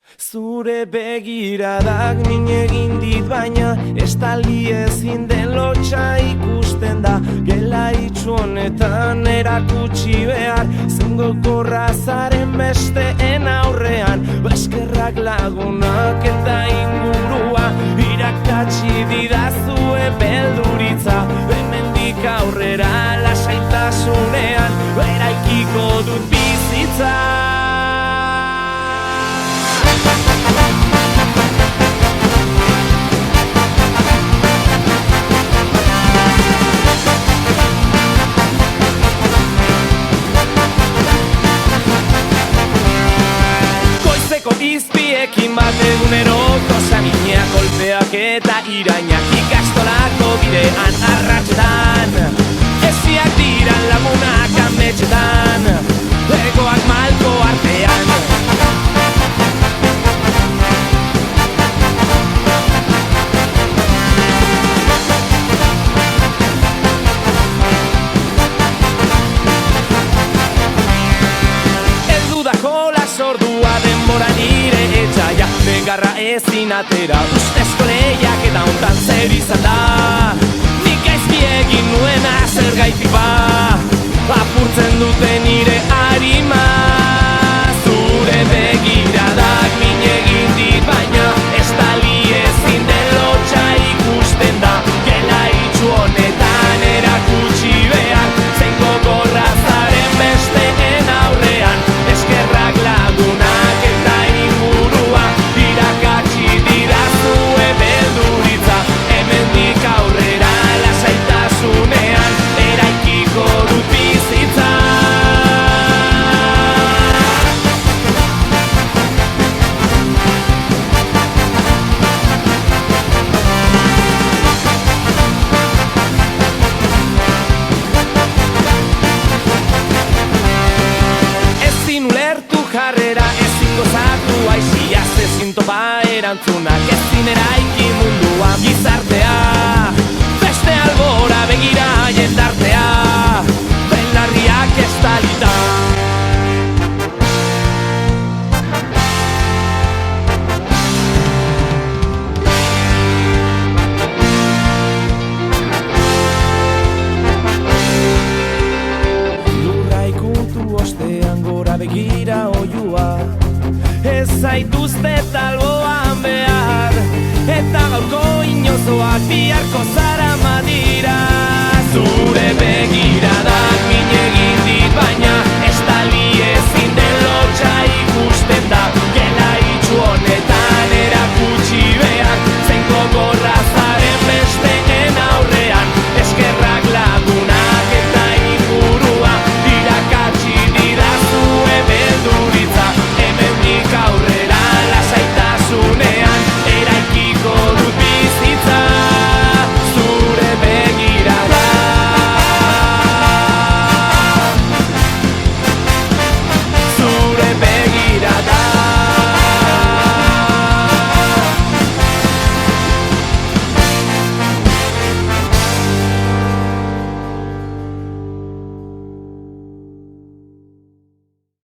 Zure begiradak min egin dit baina estali ezin den lotxa ikusten da. Gela itxu honetan erakutsi behar zengo korrazaren besteen aurrean. Eskerrak lagunak eta ingurua irakatsi didazue belduritza. Hemendik aurrera lasaitasunean eraikiko dut bizitza. Izpiekin bat eguneroko samineak, kolpeak eta irainak ikastolako bidean arratsetan. Esiak dira lagunak ametxetan, egoak malko artean. Ordua denbora nire etxaia negarra ezin atera ustezko lehiak eta hontan zer izan da. Nik gaizki egin nuena zer gaitik ba apurtzen dute nire harima. Zure begiradak min egin dit baina estali ezin den lotxa ikusten da. Gela itxu honetan erakutsi behar zengo gorrazaren besteen aurrean. Eskerrak lagunak eta ingurua irakatsi didazue belduritza. Hemendik aurrera lasaitasunean eraikiko dut bizitza. Ezin ulertu jarrera, ezin gozatu aizia, ezin topa erantzunak, ezin eraiki mundua gizartea. Beste albora begira jendartea, belarriak estalita. Ostean gora begira oiua, ez zaituztet alboan behar, eta gaurko inozoak biharko zara madira. Zure begiradak